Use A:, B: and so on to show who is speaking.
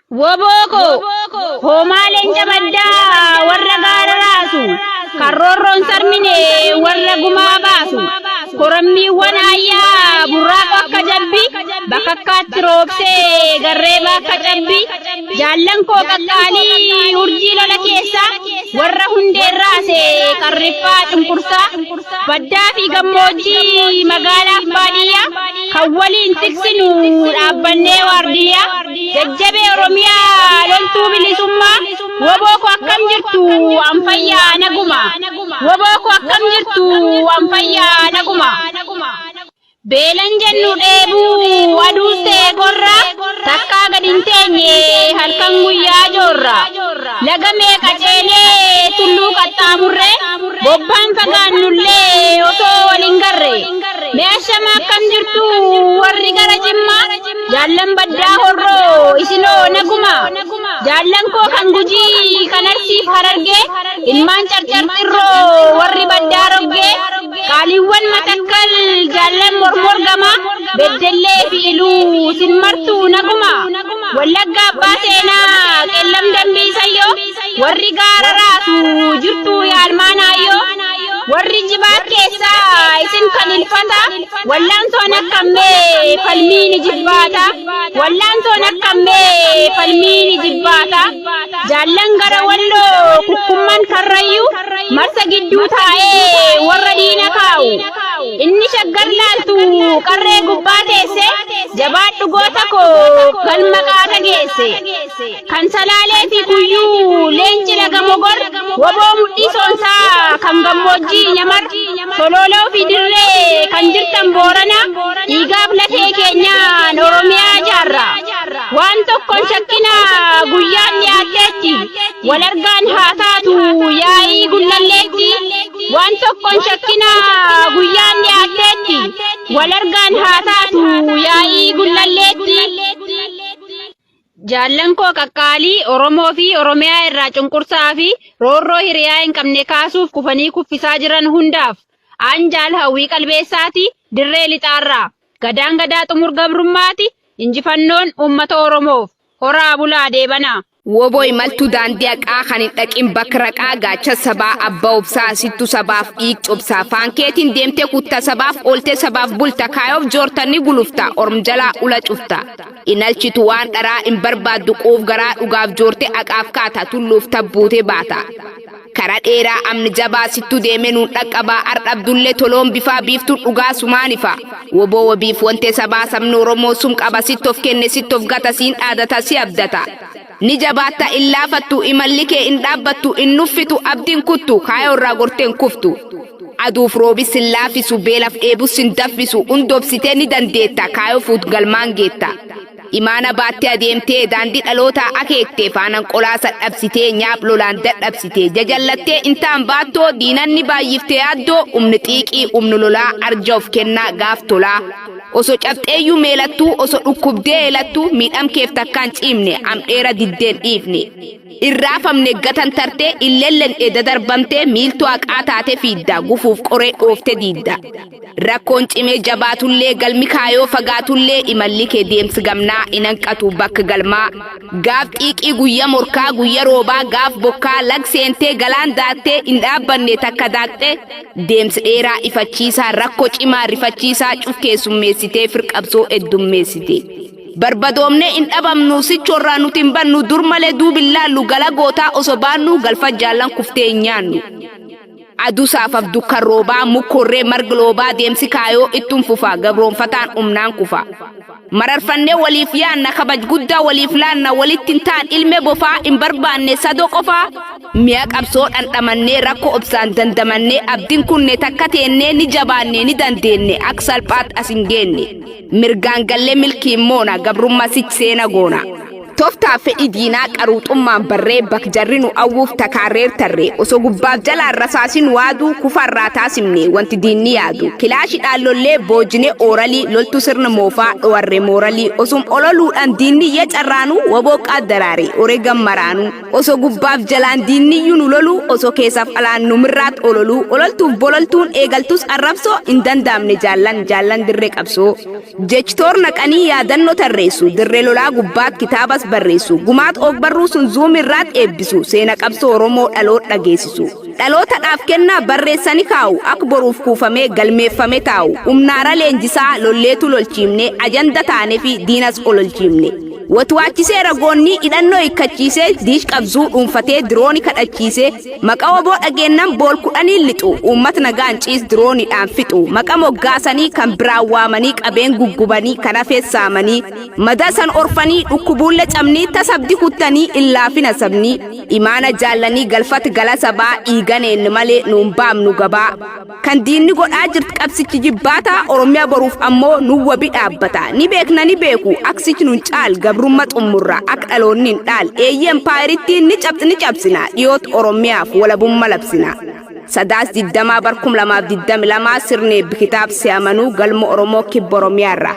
A: Woboko homalen jabadda warra gaara raasu karroorroon sarmine warra gumaa baasu korammiiwwan ayyaa burraaqo akka jabbi bakakkaatti roobsee garree bakka cabbi jaallan koo qaqqaalii urjii lola keessa warra hundeen raase qarriffaa cunqursaa baddaa fi gammoojjii magaalaaf baadiyyaa kan waliin tiksinu dhaabbannee waardiyyaa jajjabee oromiyaa loltuu bilisummaa woboko akkam jirtu anfayyaa naguma woboko akkam jirtu anfayyaa naguma beelan jennu dheebuu aduustee gorra takkaa gadin teenye halkan guyyaa joorra laga meeqa ceenee tulluu qaxxaamurre bobbaan fagaannullee osoo waliin garre meeshama akkam jirtu warri gara jimmaa jaallan baddaa horroo isinoo naguma jaallan koo kan gujii kan arsiif harargee ilmaan carcarxirroo warri baddaa roggee qaaliiwwan matakkal jaallan morgama beddellee fi iluu simmartuu naguma wallagga abbaa seenaa qellam dambiisayyoo warri gaara raasu jirtuu yaalmaanaayoo warri jibaa keessaa isin kan ilfata wallaantoon akkammee falmiini jibbaata wallaantoon akkammee falmiini jibbaata jaallan gara walloo kukkumman karrayyuu marsa gidduu taa'ee warra diina kaa'u inni shaggar laaltu qarree gubbaa teesse jabaadhu goota koo kan maqaata geesse kan salaalee fi kuyyuu leenci laga mogor woboo mudhii soonsaa kan gammoojjii nyamar sololoo fi dirree kan jirtan boorana dhiigaaf lafee keenyaan oromiyaa jaarra waan tokkoon shakkina guyyaan dhiyaatteetti wal argaan haa taatu yaa'ii gullalleetti waan tokkoon shakkina guyyaan dhiyaatteetti wal argaan haa taatu yaa'ii gullalleetti. Jaallan koo qaqqaalii Oromoo fi Oromiyaa irraa cunqursaa fi roorroo hiriyaa hin qabne kaasuuf kufanii kuffisaa jiran hundaaf aanjaal hawwii qalbeessaati dirree lixaarraa gadaan gadaa xumur gabrummaati injifannoon uummata Oromoof horaa bulaa deebanaa.
B: Woboy maltu daandii haqaa kan hin dhaqin bakka raqaa gaacha sabaa abbaa obsaa sittu sabaaf dhiig cobsaa faankeetiin deemtee kutta sabaaf oolte sabaaf bulta kaayoof joortanni gulufta orm jalaa ula cufta inalchitu waan dharaa hin barbaaddu quuf garaa dhugaaf joorte haqaaf kaata tulluuf tabbuute baata kara dheeraa amni jabaa sittu deeme nuun dhaqqabaa ardhabdullee toloon bifaa biiftuun dhugaa sumaanifa woboo wabiif wante sabaa sabni Oromoo sum qaba sittof kenne sittof gata siin dhaadata si abdata ni jabaata illaafattu imallike in dhaabbattu in nuffitu abdiin kuttu kaayoo irraa gorteen kuftu aduuf roobis hin laafisu beelaf eebus hin daffisu undobsitee ni dandeetta kaayoo fuut galmaan geetta imaana baattee adeemtee daandii dhalootaa akeektee faanan qolaasa dhabsitee nyaap lolaan dadhabsitee jajallattee intaan baattoo diinanni baay'iftee addoo umni xiiqii umni lolaa arja of kennaa gaaf tolaa oso cabxeeyyuu meelattuu oso dhukkubdee eelattuu miidhamkeef takkaan ciimne amdheera diddeen dhiifne irraafamne gatan tartee illellen edda darbamtee miiltuu haqaa taate fiidda gufuuf qoree dhoofte diidda rakkoon cimee jabaatullee galmi kaayoo fagaatullee imalli kee deemsi gamnaa inanqatu bakka galmaa gaaf xiiqii guyya morkaa guyya roobaa gaaf bokkaa lag seentee galaan daattee hin dhaabbanne takka daaqxe deemsi dheeraa ifachiisaa rakkoo cimaa rifachiisaa cufkeessummeessitee firqabsoo heddummeessite barbadoomne in dhabamnu sichorraa nuti hin bannu dur malee duubillaallu gala gootaa oso baannu galfa jaallan kuftee hin nyaannu aduu saafaf dukkan roobaa mukkorree margiloobaa deemsi kaayoo ittuun fufaa gabroonfataan umnaan kufa mararfannee waliif yaanna kabaj guddaa waliif laanna walittiin taan ilme bofaa hin barbaanne sadoo qofaa mi'a qabsoo dhandhamannee rakkoo obsaan dandamannee abdiin kunne takka teennee ni jabaannee ni dandeenne akka salphaat as hin geenne mirgaan gallee milkiin moona gabrummaa sich seena goona. Toftaa fedhi diinaa qaruuxummaan barree bakjarri nu awwuuf takaareer tarree osoo gubbaaf jalaan rasaasin waaduu kufarraa taasimne wanti diinni yaadu kilaashi dhaallollee boojine ooralii loltu sirna moofaa dhowarre mooralii osum ololuudhaan diinni yee carraanuu wabooqqaa daraare oree gammaraanuu osoo gubbaaf jalaan diinniyyuu nu loluu osoo keessaaf alaan numirraat ololuu ololtuuf bololtuun eegaltus arrabsoo hin danda'amne jaallan dirree qabsoo jechitoor naqanii yaadannoo tarreessu dirree lolaa gubbaat kitaabas barreessu gumaat ogbarruu sun zuumirraat eebbisu seena qabsoo Oromoo dhaloota dhageessisu dhalootadhaaf kennaa barreessanii kaa'u akka boruuf kuufamee galmeeffame taa'u humnaara leenjisaa lolleetu lolchiimne ajanda taanee fi diinas ololchiimne watuwaachisee ragoonni hidhannoo ikkachiisee diish qabzuu dhuunfatee dirooni kadhachiisee maqaa oboo dhageennan bool kudhanii lixu uummat nagaan ciis dirooniidhaan fixu maqaa moggaasanii kan biraan waamanii qabeen guggubanii kan hafeessaamanii madasan orfanii dhukkubuulle cabnii tasabdi kuttanii illaafina sabnii imaana jaallanii galfat gala sabaa dhiiganeen malee nuun baamnu gabaa kan diinni godhaa jirti qabsichi jibbaataa Oromiyaa boruuf ammoo nu wabi dhaabbata ni beekna ni beeku aksichi nun caal gabrummaa xumurra akka dhaloonni hin dhaal eeyyeen paayirittiin ni cabsina dhiyoot Oromiyaaf walabummaa labsina sadaas 20 barkum 2022 sirnee bikitaab si'amanuu galma Oromoo kibba Oromiyaarra